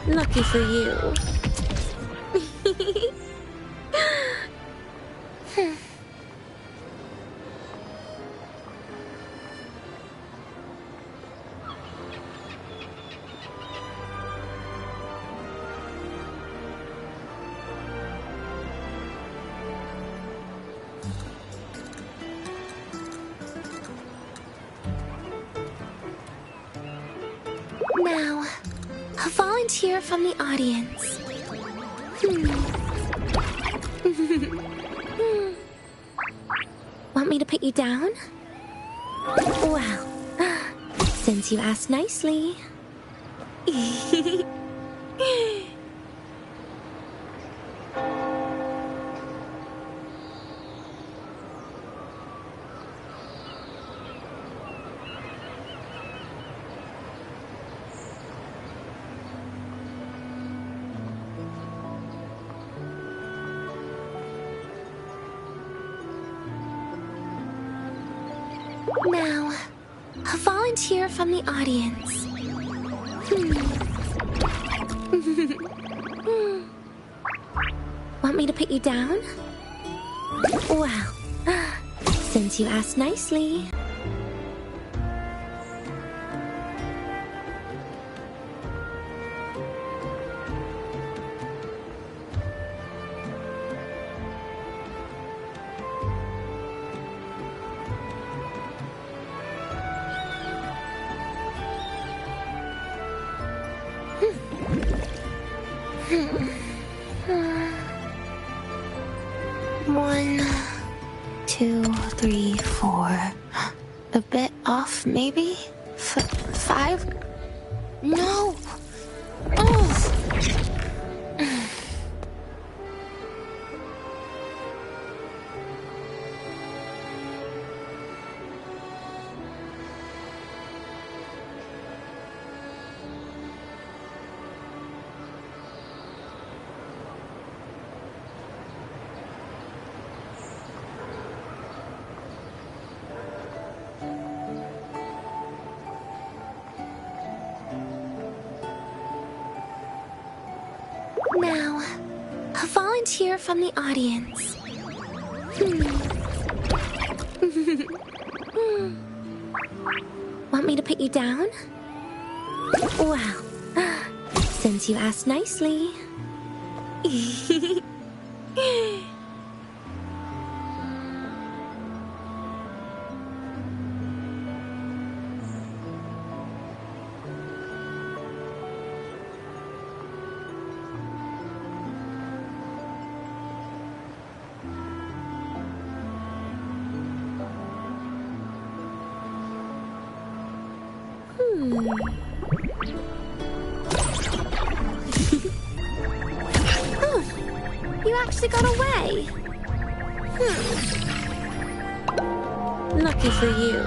Lucky for you. Now, a volunteer from the audience. Want me to put you down? Well, since you asked nicely. Now, a volunteer from the audience. Want me to put you down? Well, since you asked nicely. One, two, three, four. A bit off, maybe? Five? No! Oh! Now, a volunteer from the audience. Want me to put you down? Well, since you asked nicely. Oh, you actually got away. Lucky for you.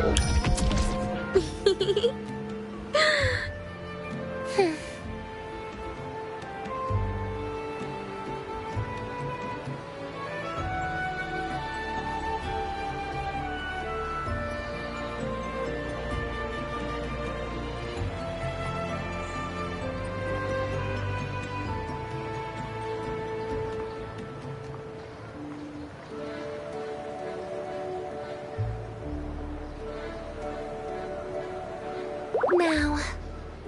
Now,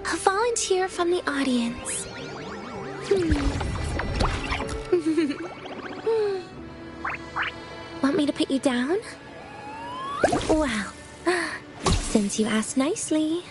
a volunteer from the audience. Want me to put you down? Well, since you asked nicely.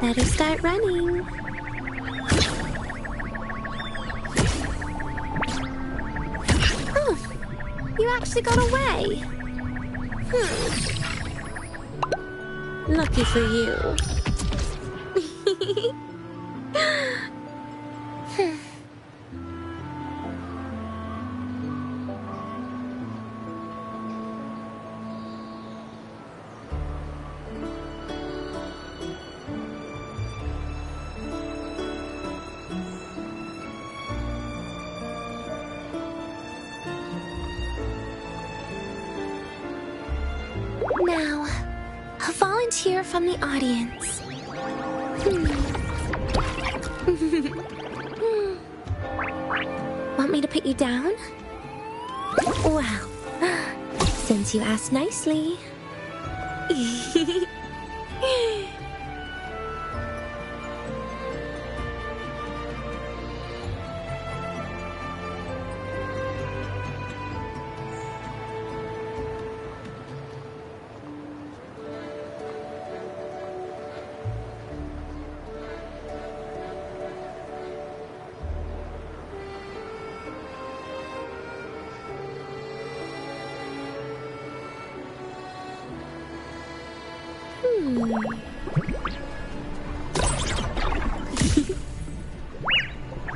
Better start running. Oh, you actually got away. Lucky for you. Now, a volunteer from the audience. Want me to put you down? Well, since you asked nicely.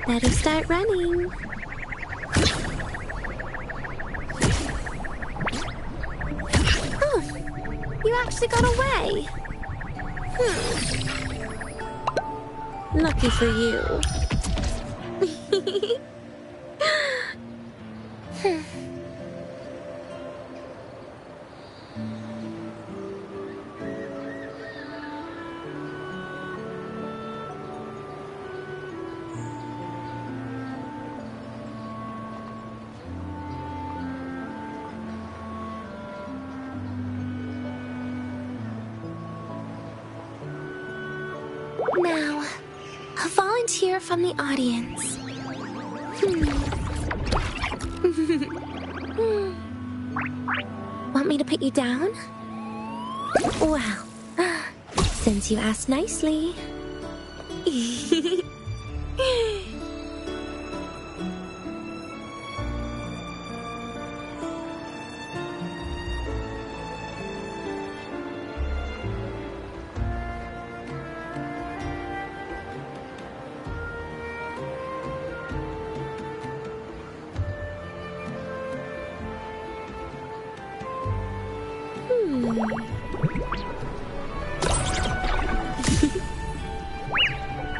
Better start running. Oh, you actually got away. Lucky for you. Now, a volunteer from the audience. Want me to put you down? Well, since you asked nicely.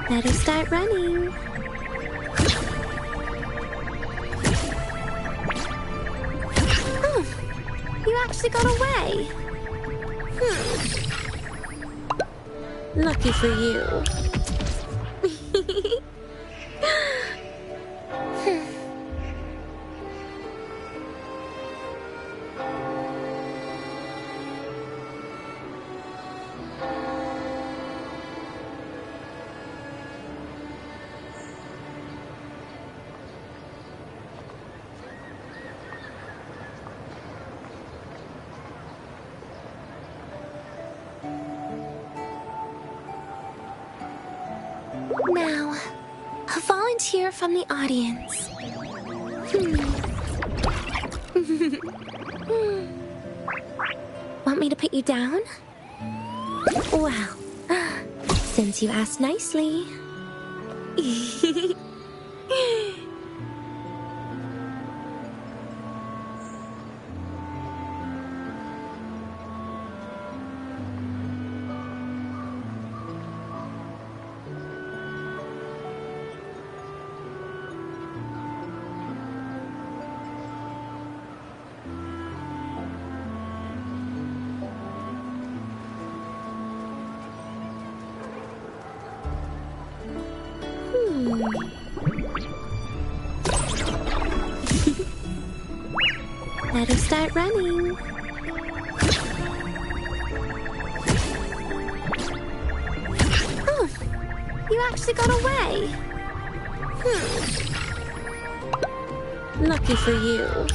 Better start running. Oh, you actually got away. Lucky for you. Now, a volunteer from the audience. Want me to put you down? Well, since you asked nicely. Better start running. Oh, you actually got away. Lucky for you.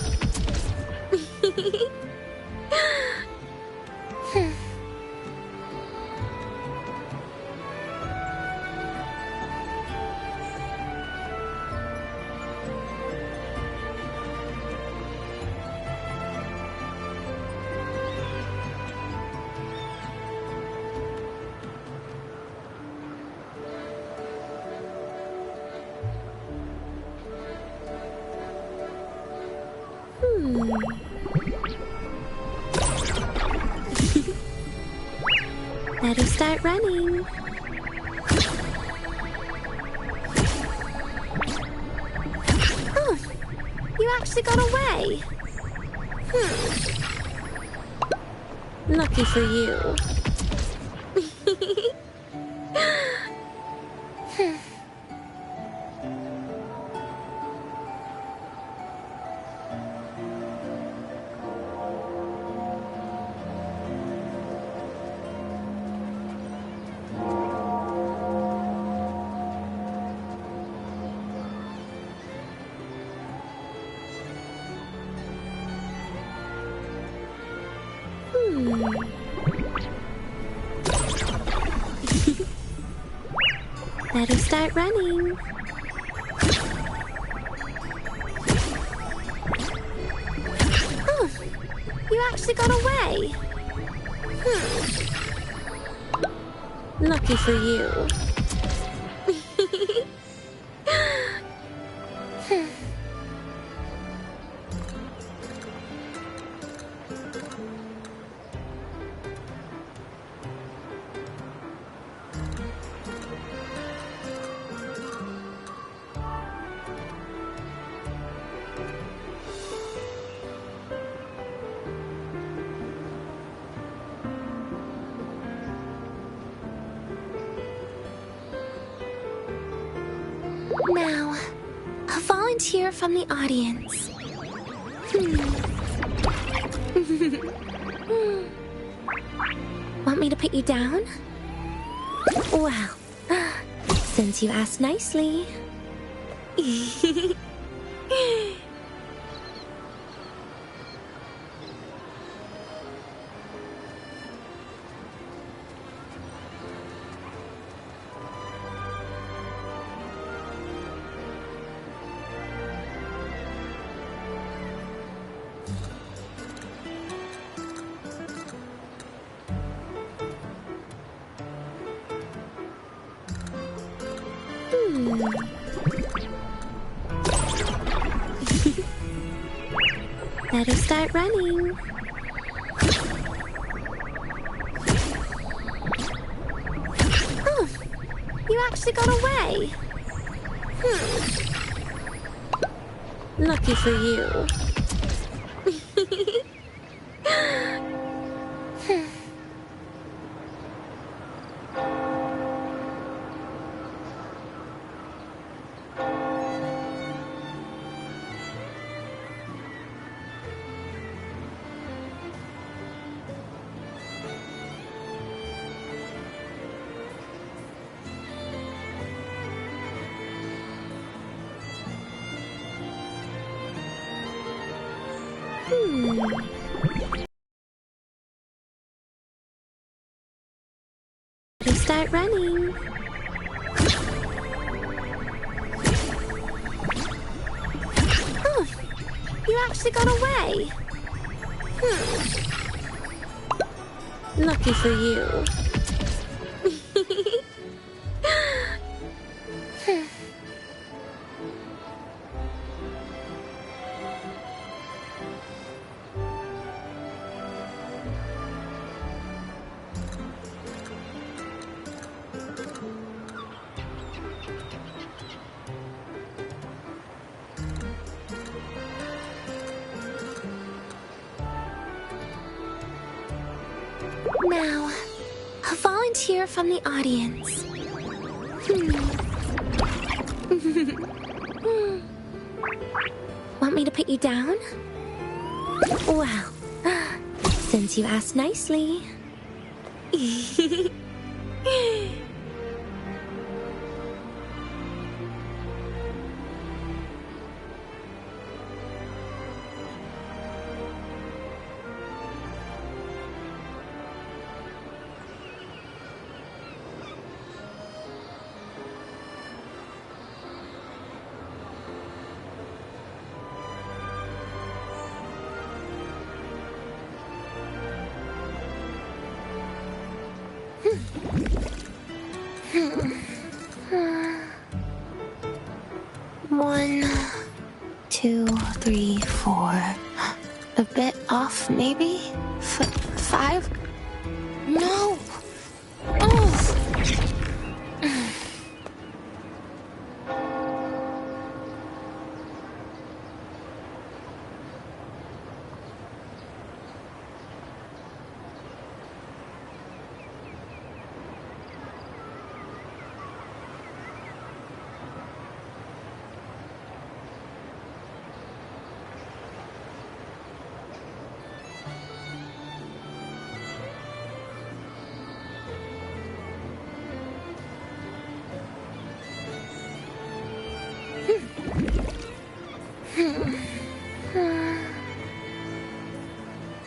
Better start running. Oh, you actually got away. Lucky for you. Better start running. Oh, you actually got away. Lucky for you. Now, a volunteer from the audience. Want me to put you down? Well, since you asked nicely. Better start running. Oh, you actually got away. Lucky for you. Better start running. Oh, you actually got away. Lucky for you. Now, a volunteer from the audience. Want me to put you down? Well, since you asked nicely. One, two, three, four. A bit off, maybe? 5? No! Oh!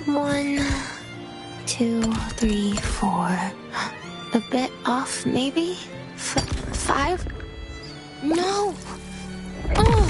One, 2, 3, 4. A bit off, maybe? 5? No! Oh!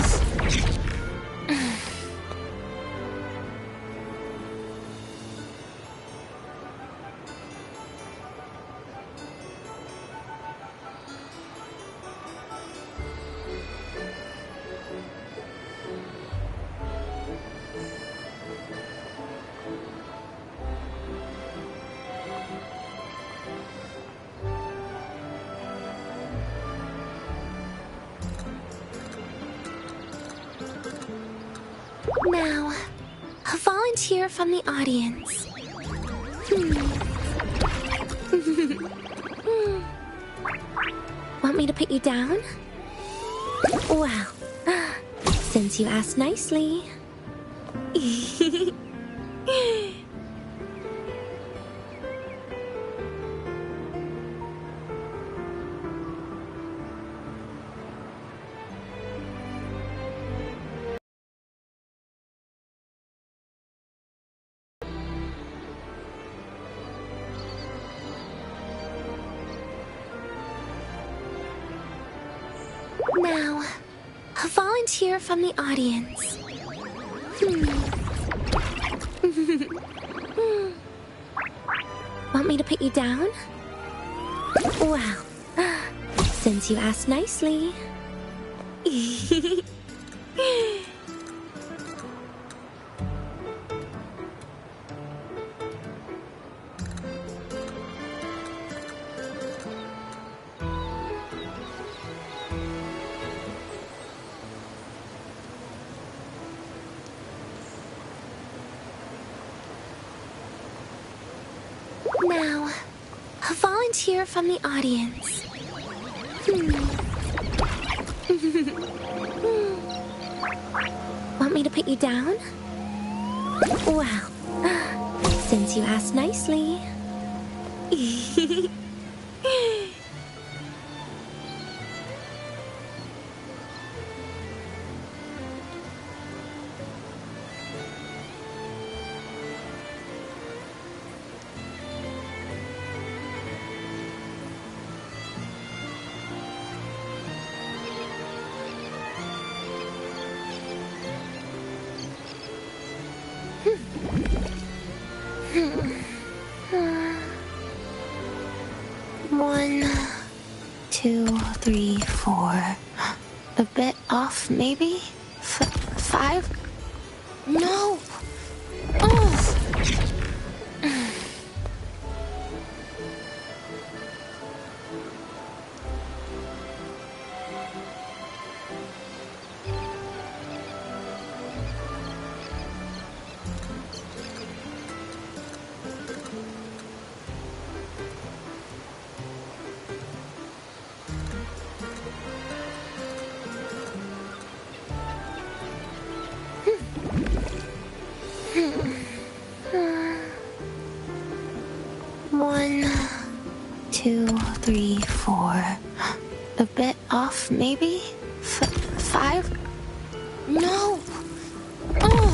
Now, a volunteer from the audience. Want me to put you down? Well, since you asked nicely. Now, a volunteer from the audience. Want me to put you down? Well, since you asked nicely. Now, a volunteer from the audience. Want me to put you down? Well, since you asked nicely. One, 2, 3, 4. A bit off, maybe? 5? No! Oh! One, 2, 3, 4. A bit off, maybe? 5? No! Oh!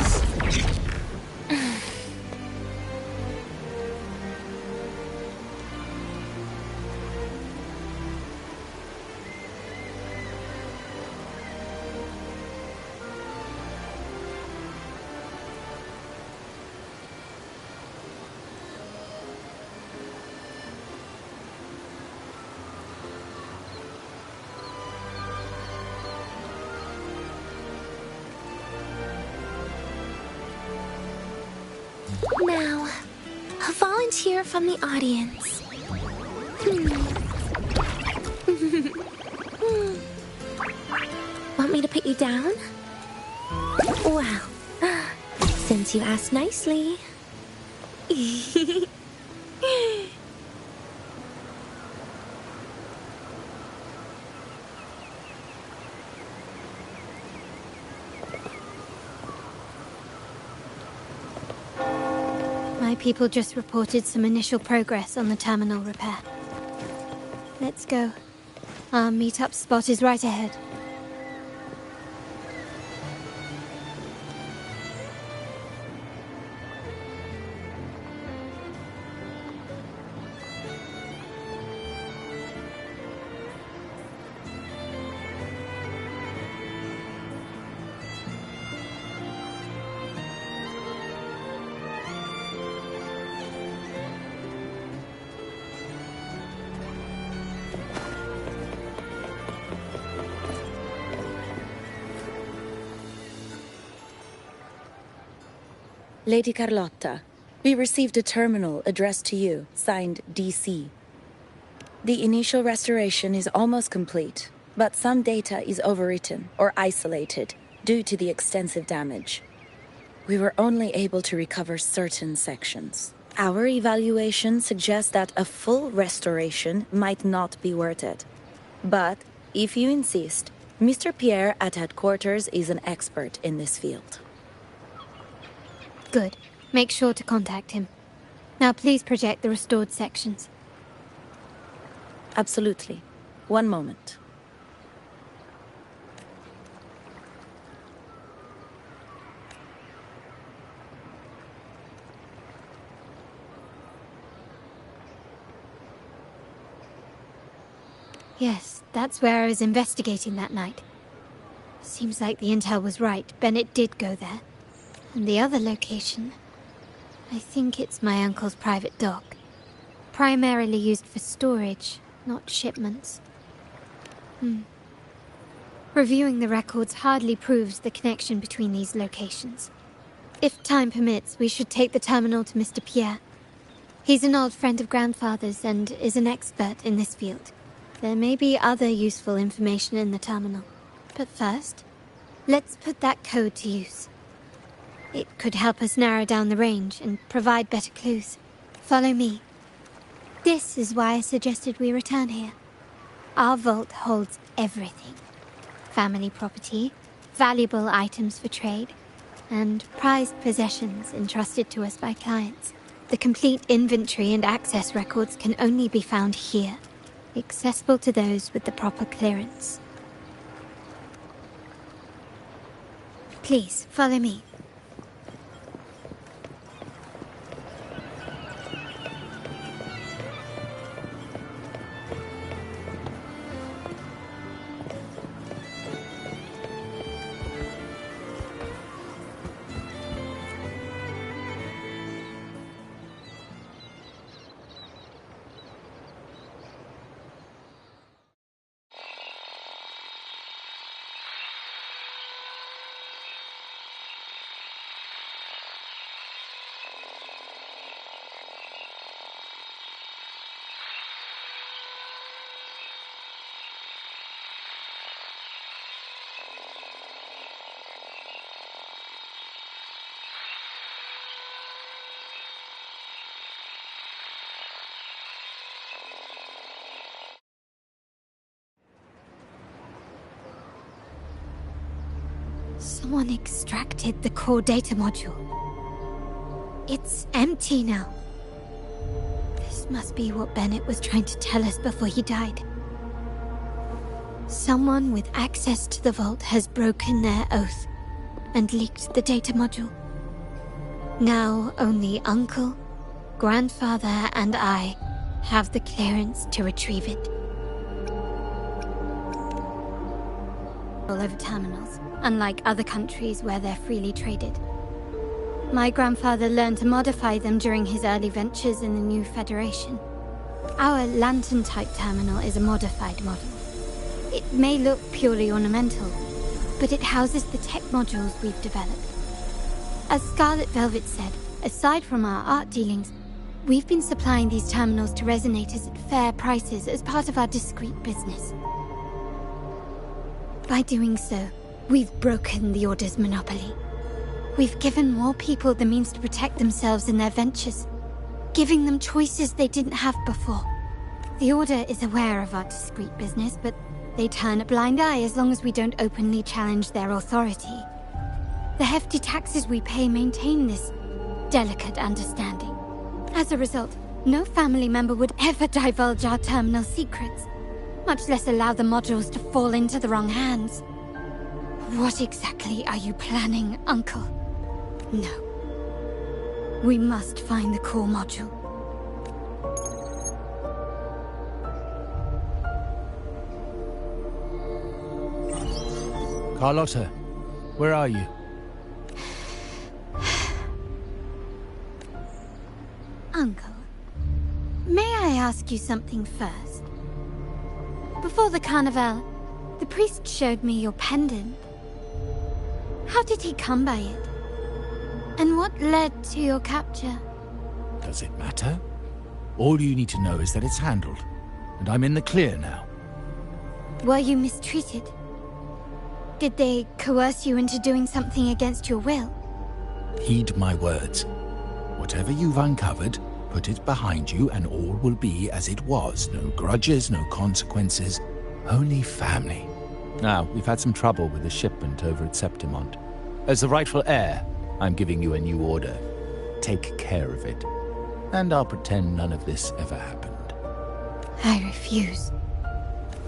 A volunteer from the audience. Want me to put you down? Well, since you asked nicely. My people just reported some initial progress on the terminal repair. Let's go. Our meetup spot is right ahead. Lady Carlotta, we received a terminal addressed to you, signed DC. The initial restoration is almost complete, but some data is overwritten or isolated due to the extensive damage. We were only able to recover certain sections. Our evaluation suggests that a full restoration might not be worth it. But, if you insist, Mr. Pierre at headquarters is an expert in this field. Good. Make sure to contact him. Now please project the restored sections. Absolutely. One moment. Yes, that's where I was investigating that night. Seems like the intel was right. Bennett did go there. And the other location, I think it's my uncle's private dock. Primarily used for storage, not shipments. Reviewing the records hardly proves the connection between these locations. If time permits, we should take the terminal to Mr. Pierre. He's an old friend of Grandfather's and is an expert in this field. There may be other useful information in the terminal. But first, let's put that code to use. It could help us narrow down the range and provide better clues. Follow me. This is why I suggested we return here. Our vault holds everything. Family property, valuable items for trade, and prized possessions entrusted to us by clients. The complete inventory and access records can only be found here, accessible to those with the proper clearance. Please, follow me. Someone extracted the core data module. It's empty now. This must be what Bennett was trying to tell us before he died. Someone with access to the vault has broken their oath and leaked the data module. Now only Uncle, Grandfather, and I have the clearance to retrieve it. All over terminals, unlike other countries where they're freely traded. My grandfather learned to modify them during his early ventures in the new Federation. Our lantern-type terminal is a modified model. It may look purely ornamental, but it houses the tech modules we've developed. As Scarlet Velvet said, aside from our art dealings, We've been supplying these terminals to resonators at fair prices as part of our discreet business. By doing so, we've broken the Order's monopoly. We've given more people the means to protect themselves in their ventures, giving them choices they didn't have before. The Order is aware of our discreet business, but they turn a blind eye as long as we don't openly challenge their authority. The hefty taxes we pay maintain this delicate understanding. As a result, no family member would ever divulge our terminal secrets, much less allow the modules to fall into the wrong hands. What exactly are you planning, Uncle? No. We must find the core module. Carlotta, where are you? Uncle, may I ask you something first? Before the carnival, the priest showed me your pendant. How did he come by it? And what led to your capture? Does it matter? All you need to know is that it's handled, and I'm in the clear now. Were you mistreated? Did they coerce you into doing something against your will? Heed my words. Whatever you've uncovered, put it behind you and all will be as it was. No grudges, no consequences, only family. Now, we've had some trouble with the shipment over at Septimont. As the rightful heir, I'm giving you a new order. Take care of it. And I'll pretend none of this ever happened. I refuse.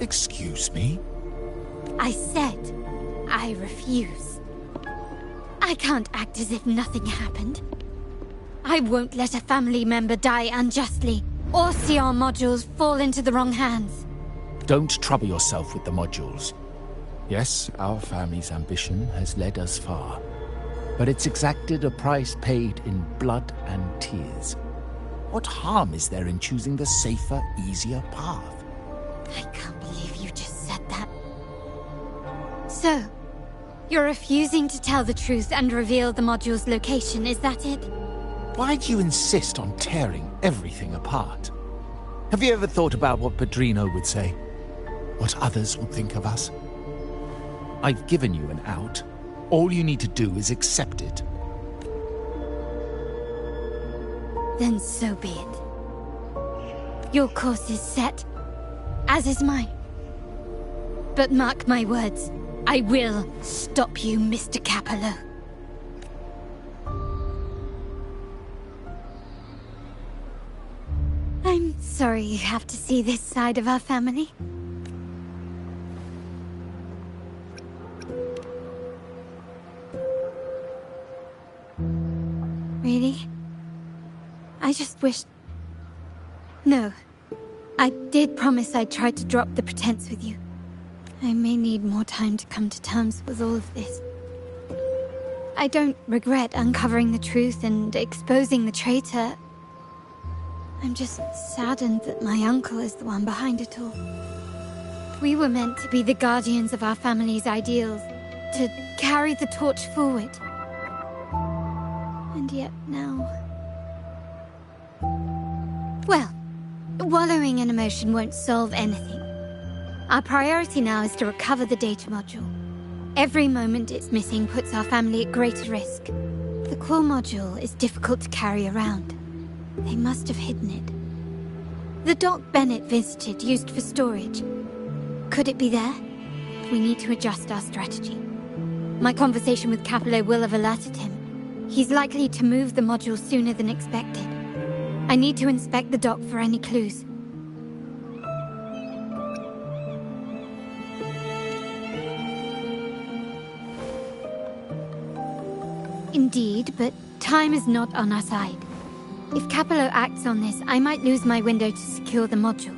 Excuse me? I said I refuse. I can't act as if nothing happened. I won't let a family member die unjustly, or see our modules fall into the wrong hands. Don't trouble yourself with the modules. Yes, our family's ambition has led us far, but it's exacted a price paid in blood and tears. What harm is there in choosing the safer, easier path? I can't believe you just said that. So, you're refusing to tell the truth and reveal the module's location, is that it? Why do you insist on tearing everything apart? Have you ever thought about what Padrino would say? What others would think of us? I've given you an out. All you need to do is accept it. Then so be it. Your course is set, as is mine. But mark my words, I will stop you, Mr. Capello. I'm sorry you have to see this side of our family. Really? I just wished... No. I did promise I'd try to drop the pretense with you. I may need more time to come to terms with all of this. I don't regret uncovering the truth and exposing the traitor. I'm just saddened that my uncle is the one behind it all. We were meant to be the guardians of our family's ideals, to carry the torch forward. And yet now... Well, wallowing in emotion won't solve anything. Our priority now is to recover the data module. Every moment it's missing puts our family at greater risk. The core module is difficult to carry around. They must have hidden it. The dock Bennett visited, used for storage. Could it be there? We need to adjust our strategy. My conversation with Capello will have alerted him. He's likely to move the module sooner than expected. I need to inspect the dock for any clues. Indeed, but time is not on our side. If Capello acts on this, I might lose my window to secure the module.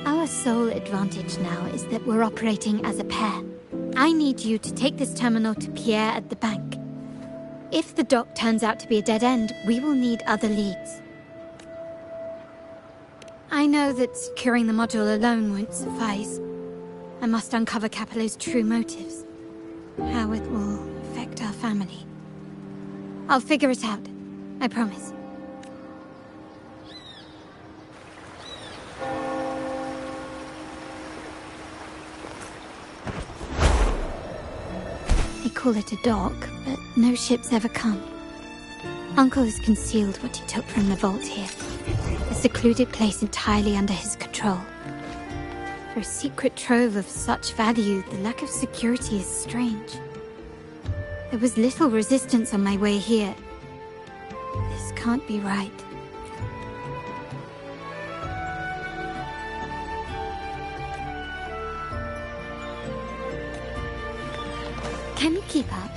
Our sole advantage now is that we're operating as a pair. I need you to take this terminal to Pierre at the bank. If the dock turns out to be a dead end, we will need other leads. I know that securing the module alone won't suffice. I must uncover Capello's true motives. How it will affect our family. I'll figure it out. I promise. call it a dock, but no ships ever come. Uncle has concealed what he took from the vault here. A secluded place entirely under his control. For a secret trove of such value, the lack of security is strange. There was little resistance on my way here. This can't be right. Can you keep up?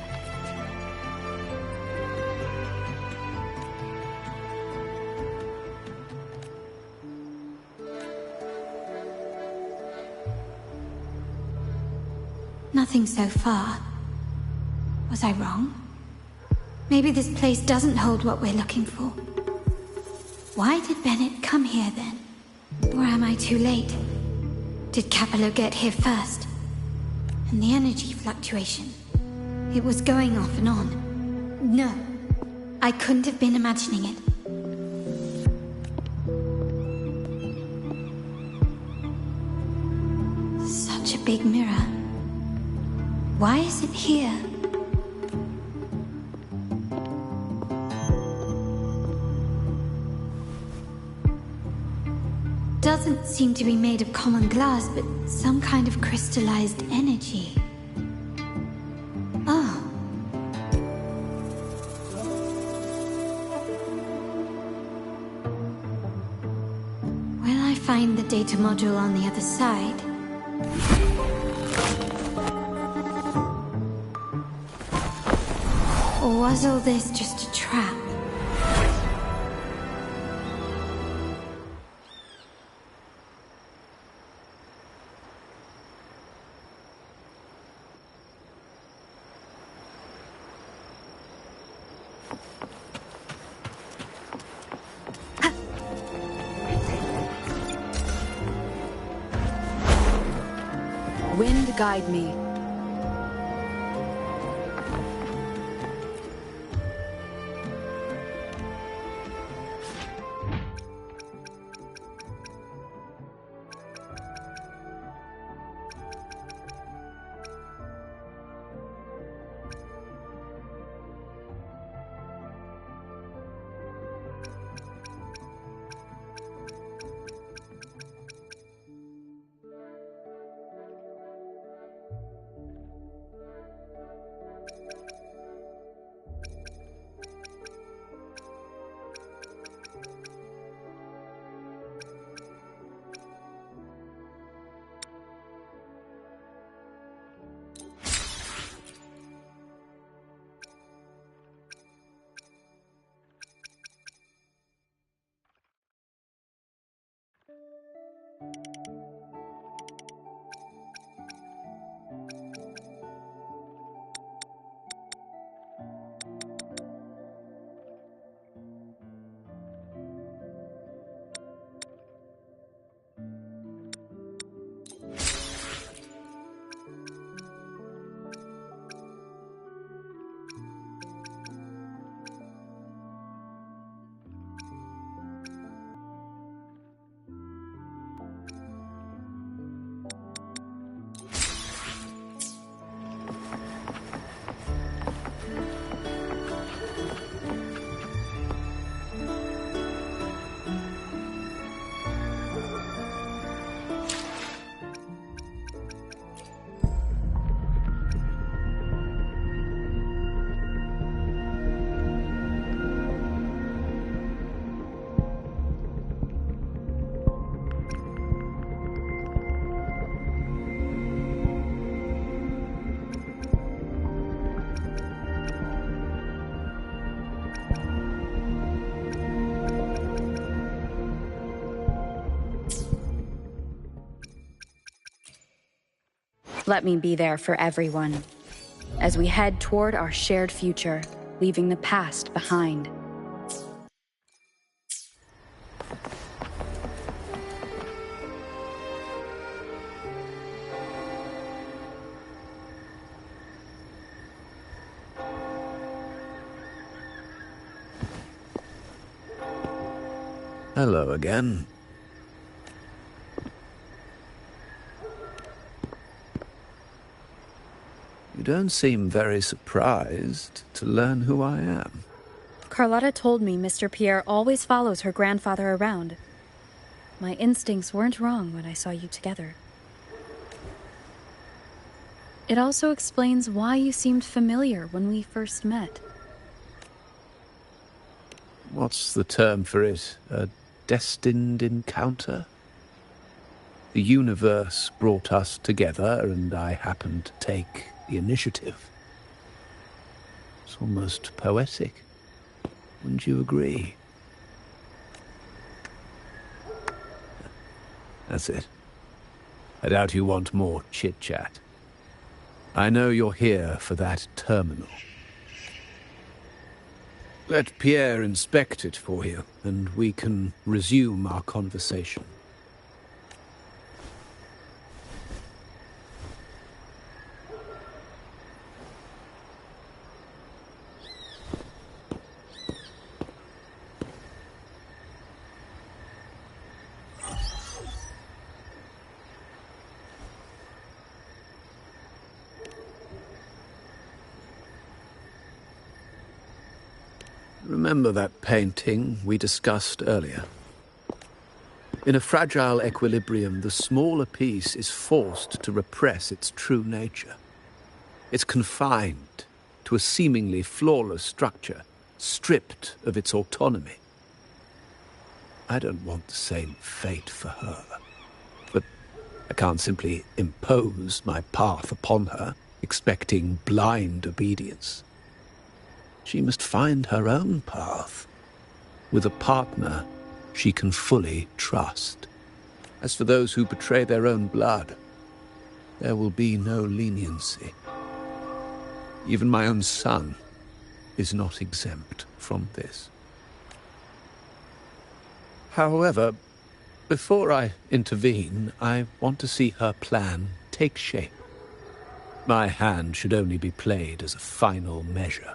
Nothing so far. Was I wrong? Maybe this place doesn't hold what we're looking for. Why did Bennett come here then? Or am I too late? Did Capello get here first? And the energy fluctuation. It was going off and on. No, I couldn't have been imagining it. Such a big mirror. Why is it here? Doesn't seem to be made of common glass, but some kind of crystallized energy. Oh. Will I find the data module on the other side? Or was all this just a trap? Wind guide me. Let me be there for everyone, as we head toward our shared future, leaving the past behind. Hello again. You don't seem very surprised to learn who I am. Carlotta told me Mr. Pierre always follows her grandfather around. My instincts weren't wrong when I saw you together. It also explains why you seemed familiar when we first met. What's the term for it? A destined encounter? The universe brought us together, and I happened to take the initiative. It's almost poetic. Wouldn't you agree? That's it. I doubt you want more chit-chat. I know you're here for that terminal. Let Pierre inspect it for you, and we can resume our conversation. Remember that painting we discussed earlier? In a fragile equilibrium, the smaller piece is forced to repress its true nature. It's confined to a seemingly flawless structure, stripped of its autonomy. I don't want the same fate for her, but I can't simply impose my path upon her, expecting blind obedience. She must find her own path, with a partner she can fully trust. As for those who betray their own blood, there will be no leniency. Even my own son is not exempt from this. However, before I intervene, I want to see her plan take shape. My hand should only be played as a final measure.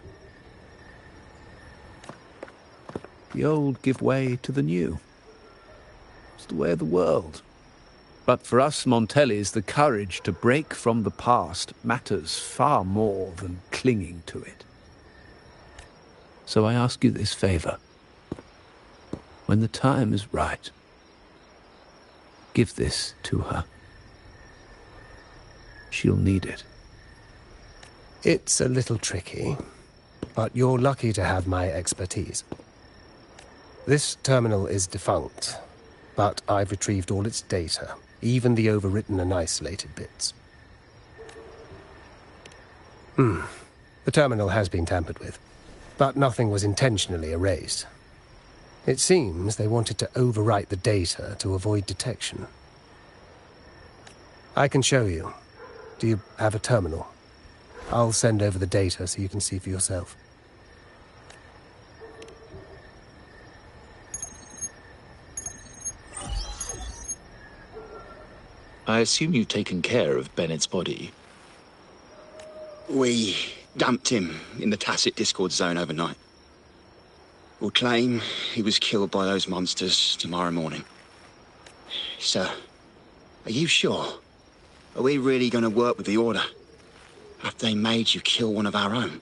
The old give way to the new. It's the way of the world. But for us Montellis, the courage to break from the past matters far more than clinging to it. So I ask you this favor. When the time is right, give this to her. She'll need it. It's a little tricky, but you're lucky to have my expertise. This terminal is defunct, but I've retrieved all its data, even the overwritten and isolated bits. The terminal has been tampered with, but nothing was intentionally erased. It seems they wanted to overwrite the data to avoid detection. I can show you. Do you have a terminal? I'll send over the data so you can see for yourself. I assume you've taken care of Bennett's body. We dumped him in the Tacit Discord zone overnight. We'll claim he was killed by those monsters tomorrow morning. Sir, are you sure? Are we really going to work with the Order? Have they made you kill one of our own?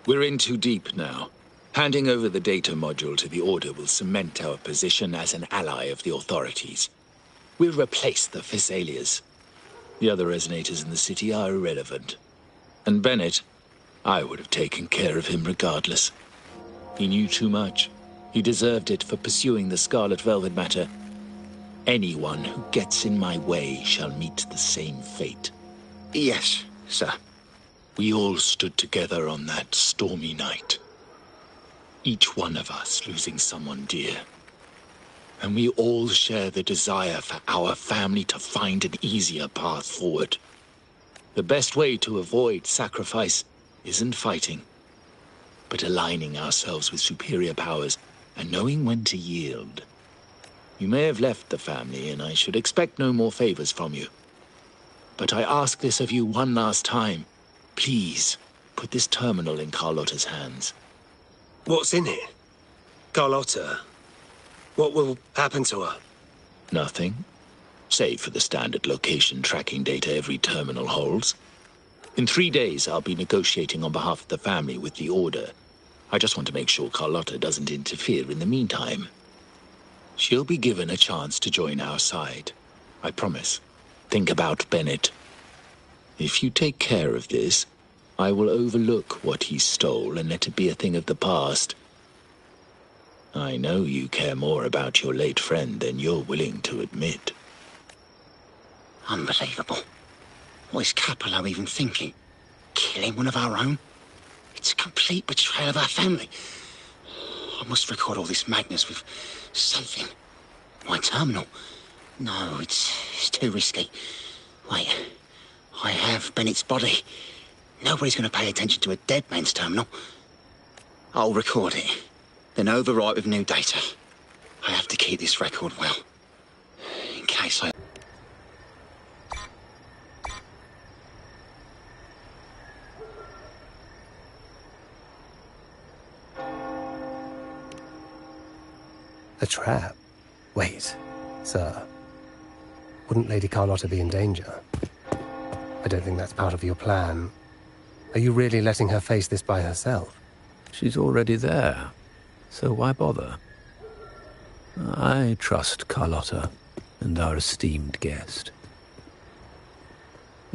We're in too deep now. Handing over the data module to the Order will cement our position as an ally of the authorities. We'll replace the Physaelias. The other resonators in the city are irrelevant. And Bennett, I would have taken care of him regardless. He knew too much. He deserved it for pursuing the Scarlet Velvet matter. Anyone who gets in my way shall meet the same fate. Yes, sir. We all stood together on that stormy night. Each one of us losing someone dear. And we all share the desire for our family to find an easier path forward. The best way to avoid sacrifice isn't fighting, but aligning ourselves with superior powers and knowing when to yield. You may have left the family, and I should expect no more favors from you. But I ask this of you one last time. Please, put this terminal in Carlotta's hands. What's in it? Carlotta? What will happen to her? Nothing. Save for the standard location tracking data every terminal holds. In 3 days, I'll be negotiating on behalf of the family with the Order. I just want to make sure Carlotta doesn't interfere in the meantime. She'll be given a chance to join our side. I promise. Think about Bennett. If you take care of this, I will overlook what he stole and let it be a thing of the past. I know you care more about your late friend than you're willing to admit. Unbelievable. What is Capello even thinking? Killing one of our own? It's a complete betrayal of our family. I must record all this madness with something. My terminal? No, it's too risky. Wait, I have Bennett's body. Nobody's going to pay attention to a dead man's terminal. I'll record it, then overwrite with new data. I have to keep this record well, in case I... A trap? Wait, sir. Wouldn't Lady Carlotta be in danger? I don't think that's part of your plan. Are you really letting her face this by herself? She's already there, so why bother? I trust Carlotta and our esteemed guest.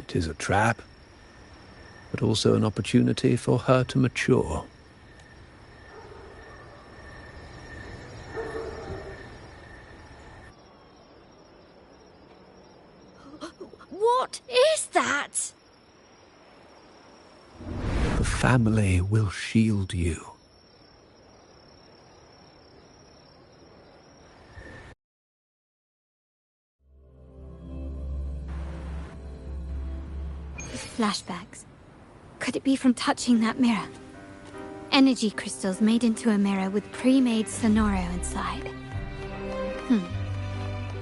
It is a trap, but also an opportunity for her to mature. What is that? The family will shield you. Flashbacks. Could it be from touching that mirror? Energy crystals made into a mirror with pre-made Sonoro inside.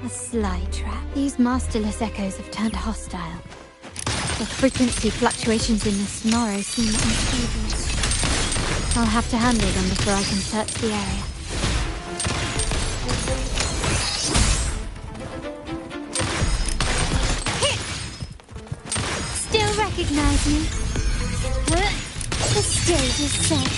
A sly trap. These masterless echoes have turned hostile. The frequency fluctuations in the Sonoro seem unstable. I'll have to handle them before I can search the area. Still recognize me? The stage is set.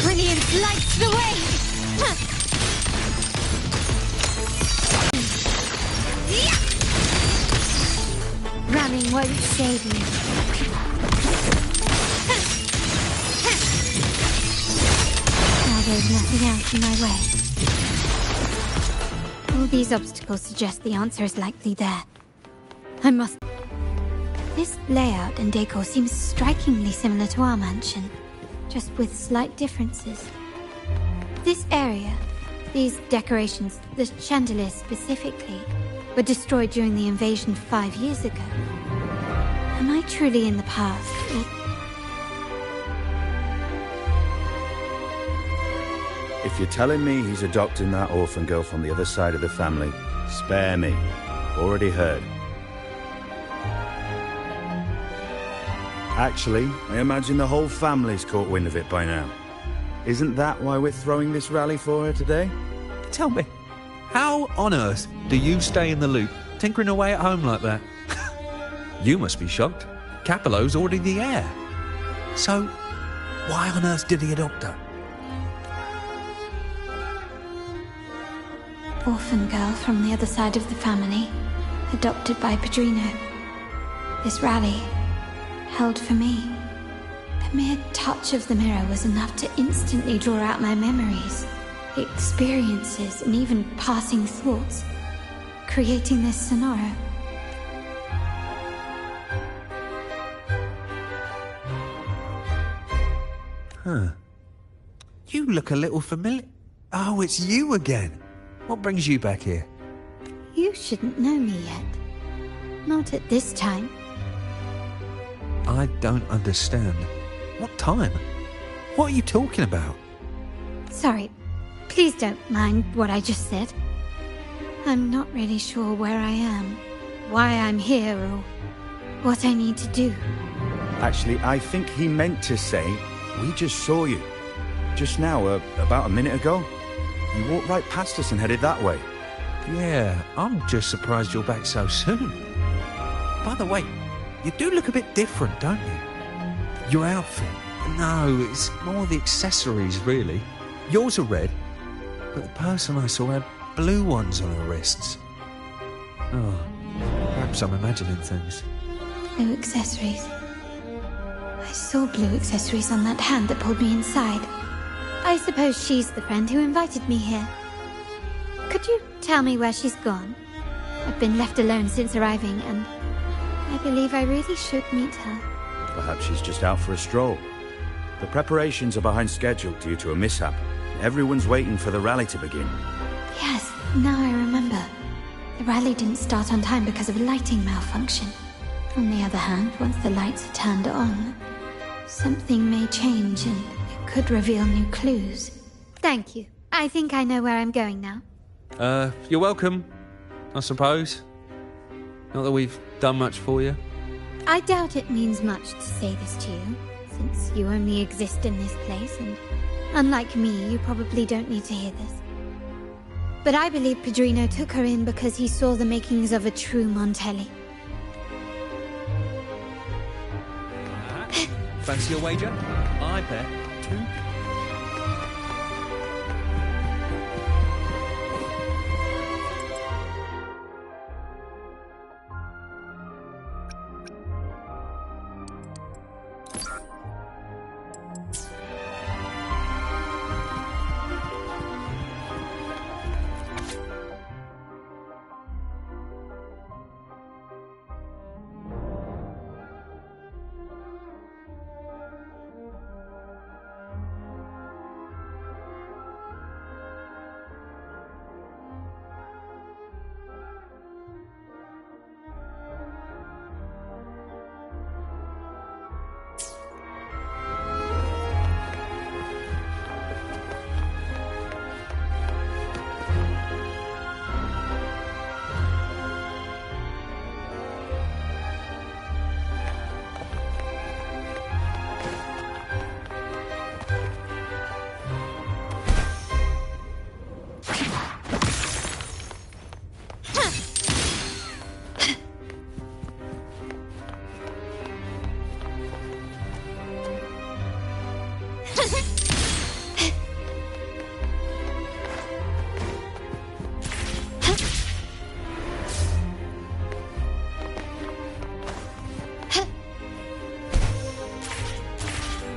Brilliance lights the way! Running won't save me. Now there's nothing else in my way. All these obstacles suggest the answer is likely there. I must... This layout and decor seems strikingly similar to our mansion, just with slight differences. This area, these decorations, the chandeliers specifically, were destroyed during the invasion 5 years ago. Am I truly in the past? If you're telling me he's adopting that orphan girl from the other side of the family, spare me. Already heard. Actually, I imagine the whole family's caught wind of it by now. Isn't that why we're throwing this rally for her today? Tell me, how on earth do you stay in the loop, tinkering away at home like that? You must be shocked. Capello's already the heir. So, why on earth did he adopt her? Orphan girl from the other side of the family, adopted by Padrino. This rally, held for me. The mere touch of the mirror was enough to instantly draw out my memories, experiences, and even passing thoughts, creating this Sonoro. Huh. You look a little familiar. Oh, it's you again. What brings you back here? You shouldn't know me yet. Not at this time. I don't understand. What time? What are you talking about? Sorry. Please don't mind what I just said. I'm not really sure where I am, why I'm here, or what I need to do. Actually, I think he meant to say, we just saw you. Just now, about a minute ago. You walked right past us and headed that way. Yeah, I'm just surprised you're back so soon. By the way, you do look a bit different, don't you? Your outfit. No, it's more the accessories, really. Yours are red, but the person I saw had blue ones on her wrists. Oh, perhaps I'm imagining things. Blue accessories. I saw blue accessories on that hand that pulled me inside. I suppose she's the friend who invited me here. Could you tell me where she's gone? I've been left alone since arriving, and I believe I really should meet her. Perhaps she's just out for a stroll. The preparations are behind schedule due to a mishap. Everyone's waiting for the rally to begin. Yes, now I remember. The rally didn't start on time because of a lighting malfunction. On the other hand, once the lights are turned on, something may change and it could reveal new clues. Thank you. I think I know where I'm going now. You're welcome, I suppose. Not that we've done much for you. I doubt it means much to say this to you, since you only exist in this place, and unlike me, you probably don't need to hear this. But I believe Pedrino took her in because he saw the makings of a true Montelli. Fancy a wager? I bet 2.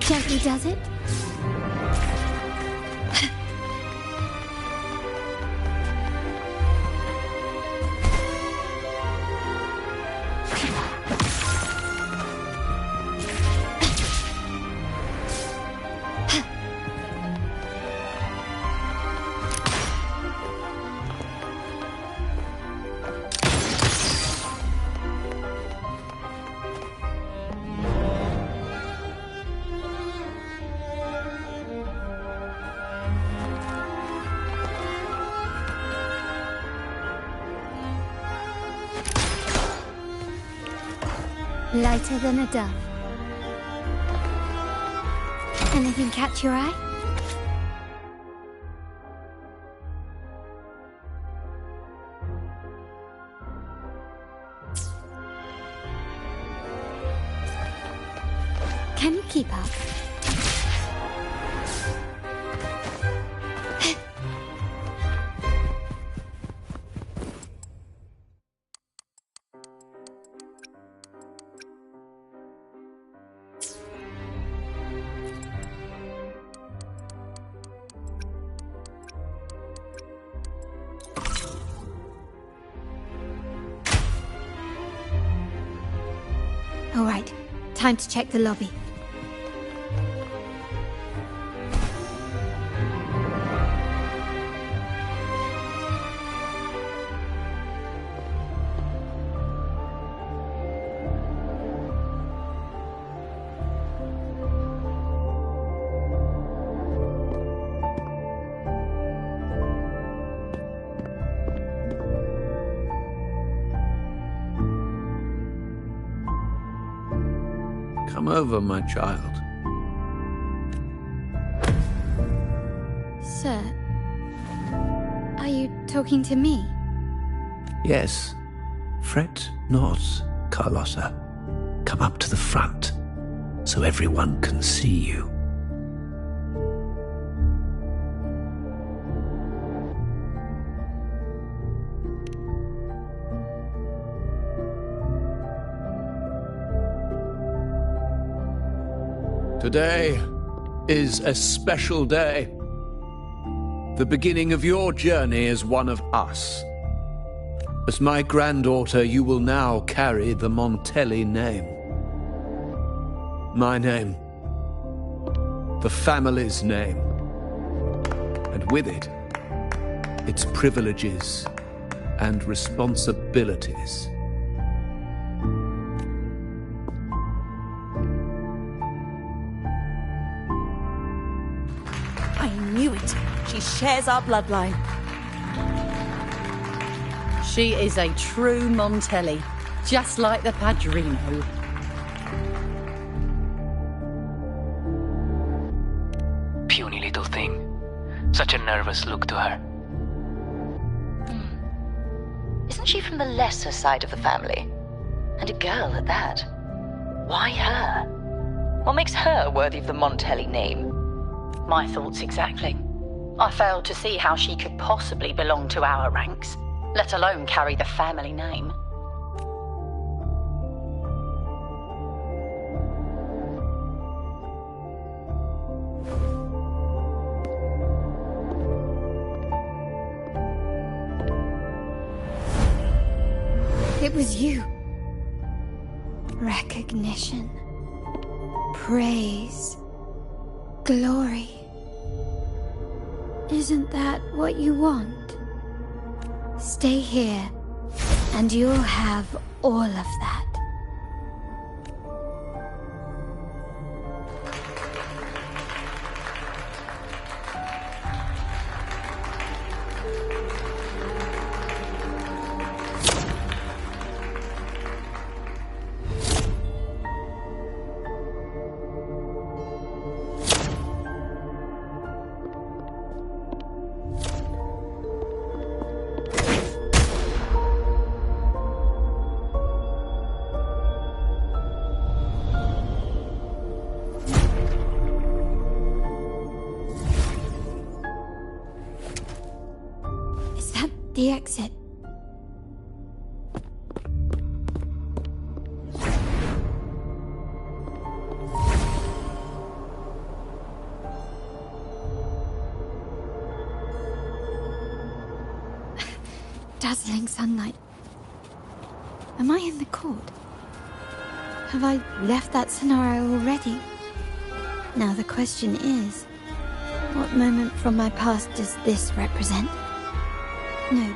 Gently does it? Lighter than a dove. Anything catch your eye? Can you keep up? All right, time to check the lobby. Come over, my child. Sir, are you talking to me? Yes. Fret not, Carlotta. Come up to the front, so everyone can see you. Today is a special day. The beginning of your journey as one of us. As my granddaughter, you will now carry the Montelli name. My name. The family's name. And with it, its privileges and responsibilities. I knew it. She shares our bloodline. She is a true Montelli, just like the Padrino. Puny little thing. Such a nervous look to her. Isn't she from the lesser side of the family? And a girl at that. Why her? What makes her worthy of the Montelli name? My thoughts exactly. I failed to see how she could possibly belong to our ranks, let alone carry the family name. It was you. Recognition. Praise. Glory. Isn't that what you want? Stay here, and you'll have all of that. The exit. Dazzling sunlight. Am I in the court? Have I left that scenario already? Now the question is, what moment from my past does this represent? No.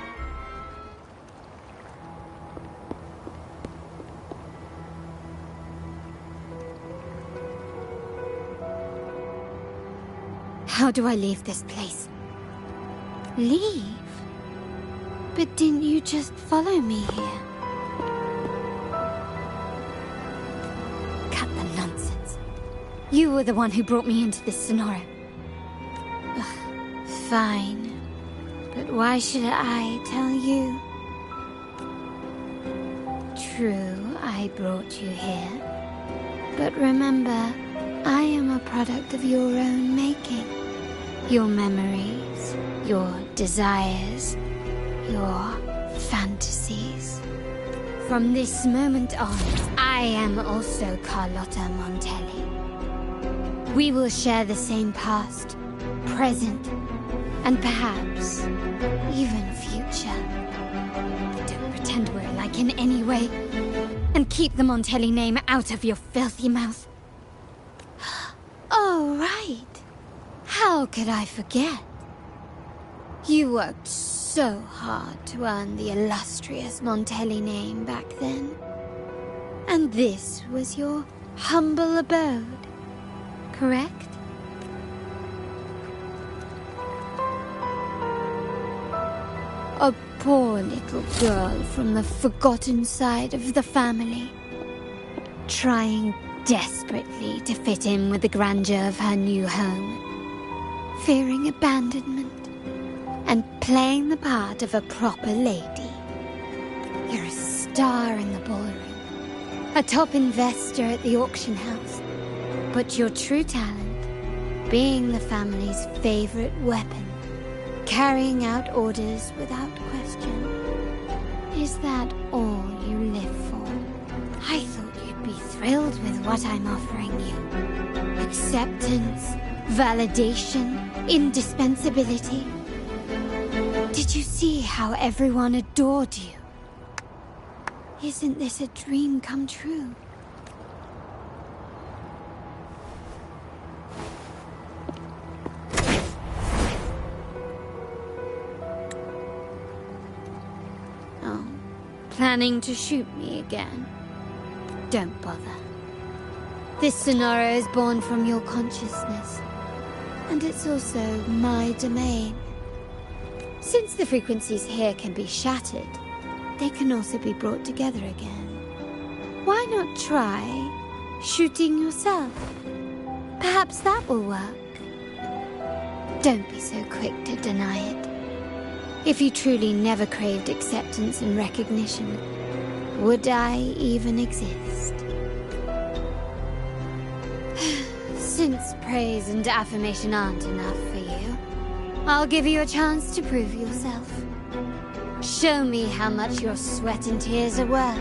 How do I leave this place? Leave? But didn't you just follow me here? Cut the nonsense. You were the one who brought me into this scenario. Ugh, fine. But why should I tell you? True, I brought you here. But remember, I am a product of your own making. Your memories, your desires, your fantasies. From this moment on, I am also Carlotta Montelli. We will share the same past, present, and perhaps even future. But don't pretend we're alike in any way. And keep the Montelli name out of your filthy mouth. Oh, right. How could I forget? You worked so hard to earn the illustrious Montelli name back then. And this was your humble abode, correct? A poor little girl from the forgotten side of the family, trying desperately to fit in with the grandeur of her new home, fearing abandonment, and playing the part of a proper lady. You're a star in the ballroom, a top investor at the auction house, but your true talent, being the family's favorite weapon, carrying out orders without question. Is that all you live for? I thought you'd be thrilled with what I'm offering you. Acceptance, validation, indispensability. Did you see how everyone adored you? Isn't this a dream come true? Oh, planning to shoot me again? Don't bother. This Sonora is born from your consciousness, and it's also my domain. Since the frequencies here can be shattered, they can also be brought together again. Why not try shooting yourself? Perhaps that will work. Don't be so quick to deny it. If you truly never craved acceptance and recognition, would I even exist? Since praise and affirmation aren't enough for you, I'll give you a chance to prove yourself. Show me how much your sweat and tears are worth.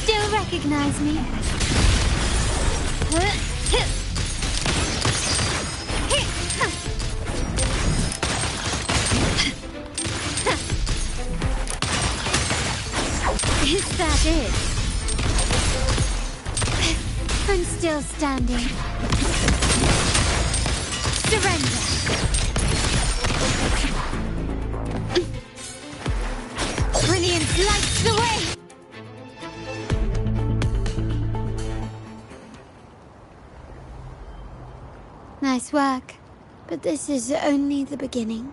Still recognize me? Is that it? I'm still standing. Surrender. Brilliance lights the way. Nice work, but this is only the beginning.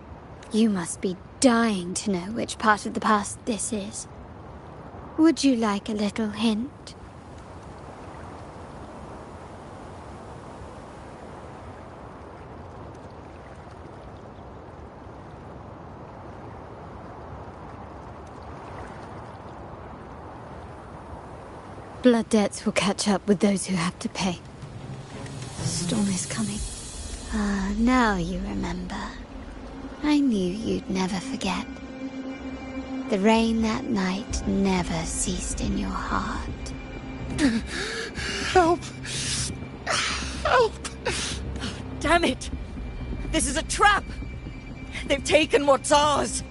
You must be dying to know which part of the past this is. Would you like a little hint? Blood debts will catch up with those who have to pay. The storm is coming. Ah, now you remember. I knew you'd never forget. The rain that night never ceased in your heart. Help! Help! Oh, damn it! This is a trap! They've taken what's ours!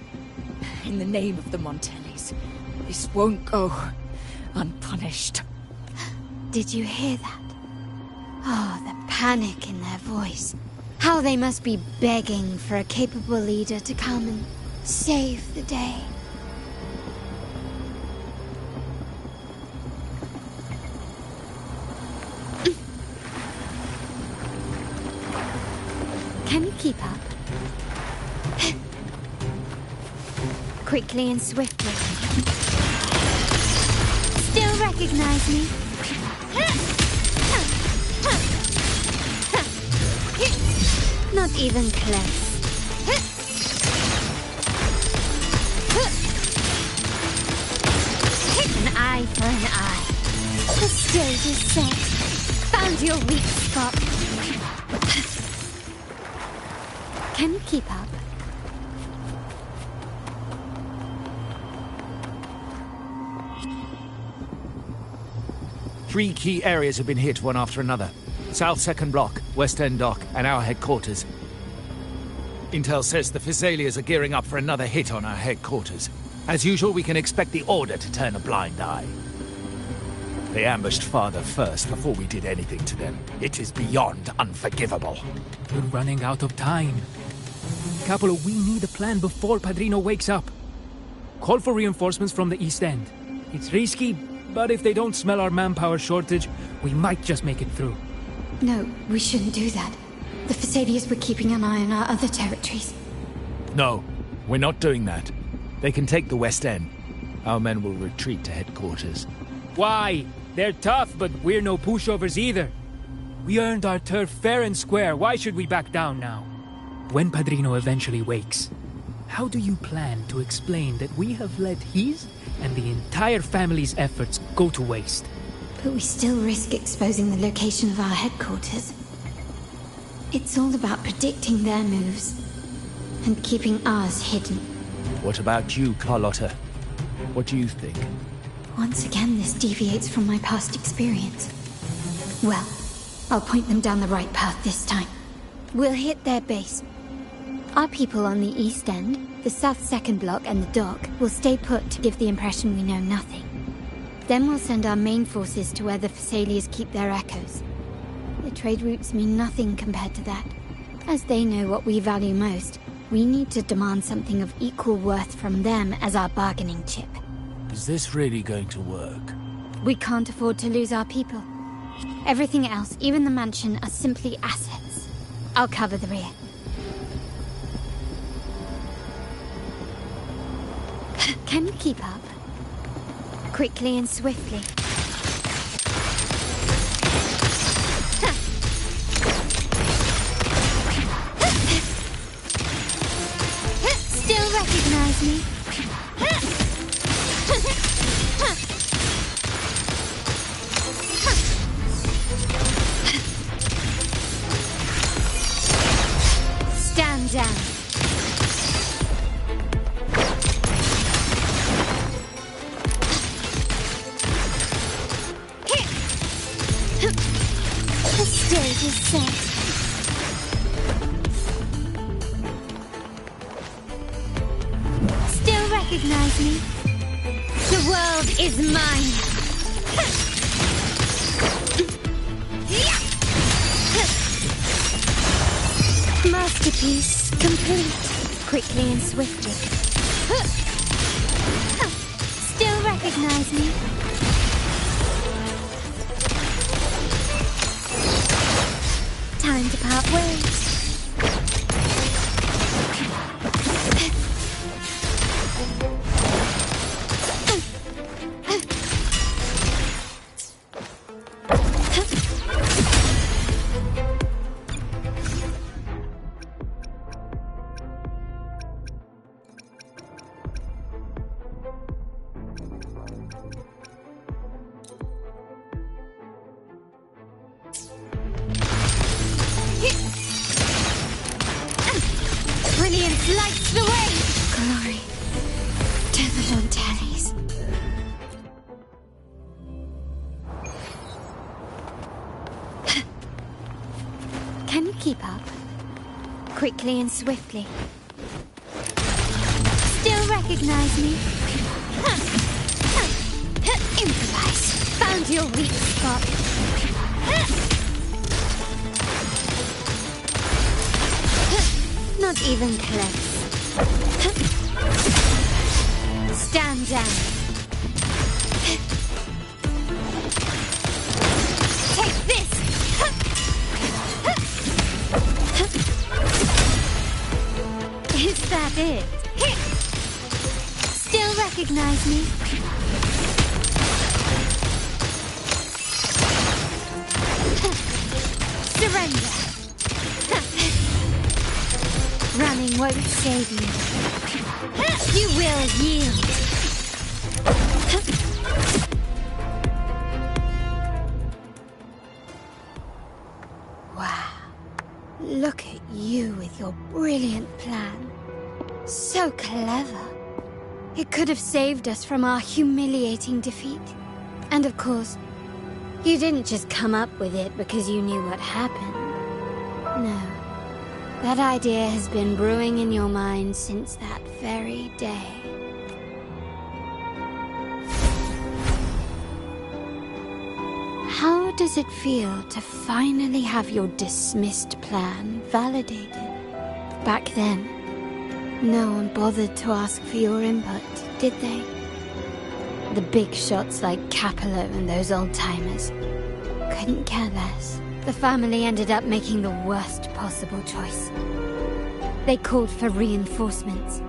In the name of the Montellis, this won't go unpunished. Did you hear that? Oh, the panic in their voice. How they must be begging for a capable leader to come and save the day. Can you keep up? Quickly and swiftly. Still recognize me? Not even close. An eye for an eye. The stage is set. Found your weak spot. Can you keep up? Three key areas have been hit one after another. South 2nd Block, West End Dock, and our headquarters. Intel says the Physaelias are gearing up for another hit on our headquarters. As usual, we can expect the Order to turn a blind eye. They ambushed Father first before we did anything to them. It is beyond unforgivable. We're running out of time. Capolo, we need a plan before Padrino wakes up. Call for reinforcements from the East End. It's risky, but if they don't smell our manpower shortage, we might just make it through. No, we shouldn't do that. The Physaelias were keeping an eye on our other territories. No, we're not doing that. They can take the West End. Our men will retreat to headquarters. Why? They're tough, but we're no pushovers either. We earned our turf fair and square. Why should we back down now? When Padrino eventually wakes, how do you plan to explain that we have let his and the entire family's efforts go to waste? But we still risk exposing the location of our headquarters. It's all about predicting their moves and keeping ours hidden. What about you, Carlotta? What do you think? Once again, this deviates from my past experience. Well, I'll point them down the right path this time. We'll hit their base. Our people on the East End, the South Second Block and the dock will stay put to give the impression we know nothing. Then we'll send our main forces to where the Phassalias keep their echoes. The trade routes mean nothing compared to that. As they know what we value most, we need to demand something of equal worth from them as our bargaining chip. Is this really going to work? We can't afford to lose our people. Everything else, even the mansion, are simply assets. I'll cover the rear. Can you keep up? Quickly and swiftly. Still recognize me? Stand down. The stage is set. Still recognize me? The world is mine. Masterpiece complete. Quickly and swiftly. Still recognize me? Time to part ways. Brilliance lights the way! Glory to the Montellis. Can you keep up? Quickly and swiftly. Still recognize me? Improvise. Found your weak spot. Not even close. Stand down. Take this! Is that it? Still recognize me? Surrender. Running won't save you. You will yield. Wow. Look at you with your brilliant plan. So clever. It could have saved us from our humiliating defeat. And of course, you didn't just come up with it because you knew what happened. No. That idea has been brewing in your mind since that very day. How does it feel to finally have your dismissed plan validated? Back then, no one bothered to ask for your input, did they? The big shots like Capello and those old-timers couldn't care less. The family ended up making the worst possible choice. They called for reinforcements,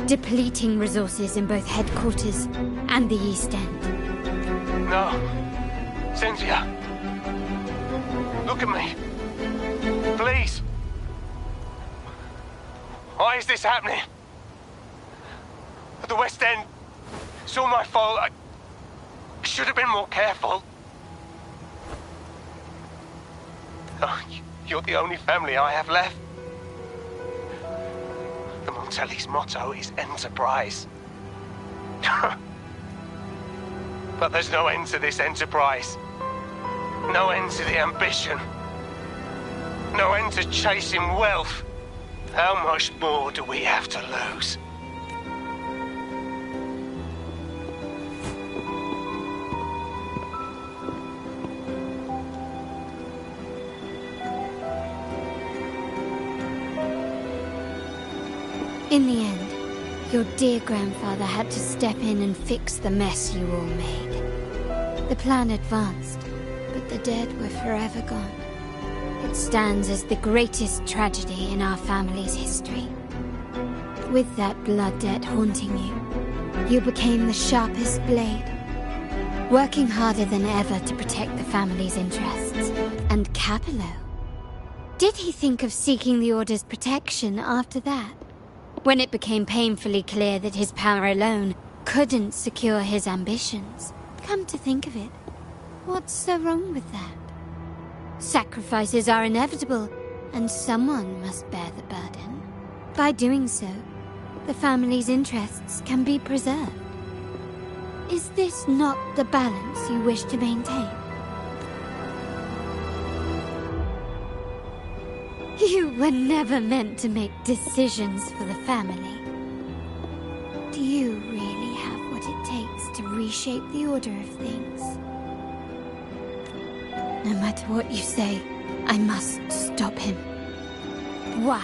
depleting resources in both headquarters and the East End. No. Cynthia. Look at me. Please. Why is this happening? At the West End. It's all my fault. I should have been more careful. Oh, you're the only family I have left. The Montelli's motto is enterprise. But there's no end to this enterprise. No end to the ambition. No end to chasing wealth. How much more do we have to lose? In the end, your dear grandfather had to step in and fix the mess you all made. The plan advanced, but the dead were forever gone. It stands as the greatest tragedy in our family's history. With that blood debt haunting you, you became the sharpest blade, working harder than ever to protect the family's interests. And Capello? Did he think of seeking the Order's protection after that? When it became painfully clear that his power alone couldn't secure his ambitions. Come to think of it, what's so wrong with that? Sacrifices are inevitable, and someone must bear the burden. By doing so, the family's interests can be preserved. Is this not the balance you wish to maintain? You were never meant to make decisions for the family. Do you really have what it takes to reshape the order of things? No matter what you say, I must stop him. Why?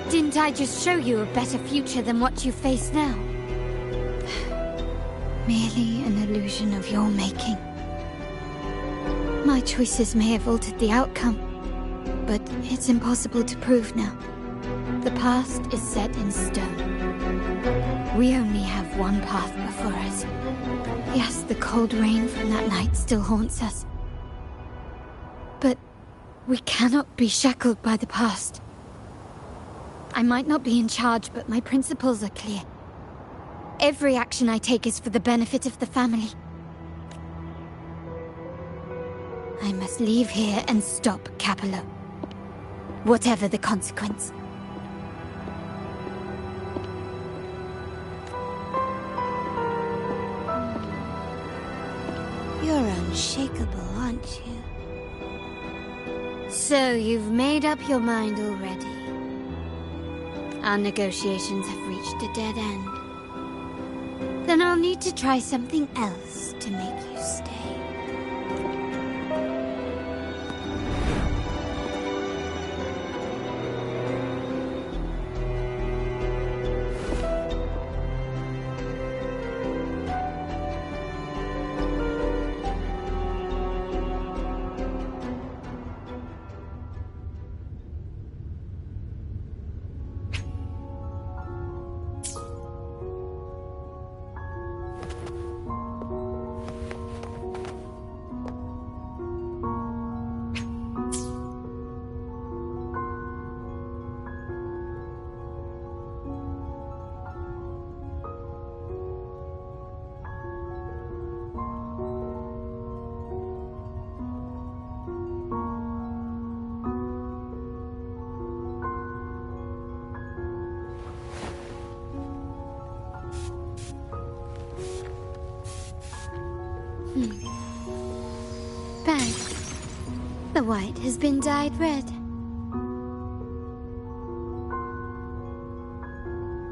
Didn't I just show you a better future than what you face now? Merely an illusion of your making. My choices may have altered the outcome, but it's impossible to prove now. The past is set in stone. We only have one path before us. Yes, the cold rain from that night still haunts us. But we cannot be shackled by the past. I might not be in charge, but my principles are clear. Every action I take is for the benefit of the family. I must leave here and stop Capello. Whatever the consequence. You're unshakable, aren't you? So you've made up your mind already. Our negotiations have reached a dead end. Then I'll need to try something else to make you stay. Thanks. The white has been dyed red.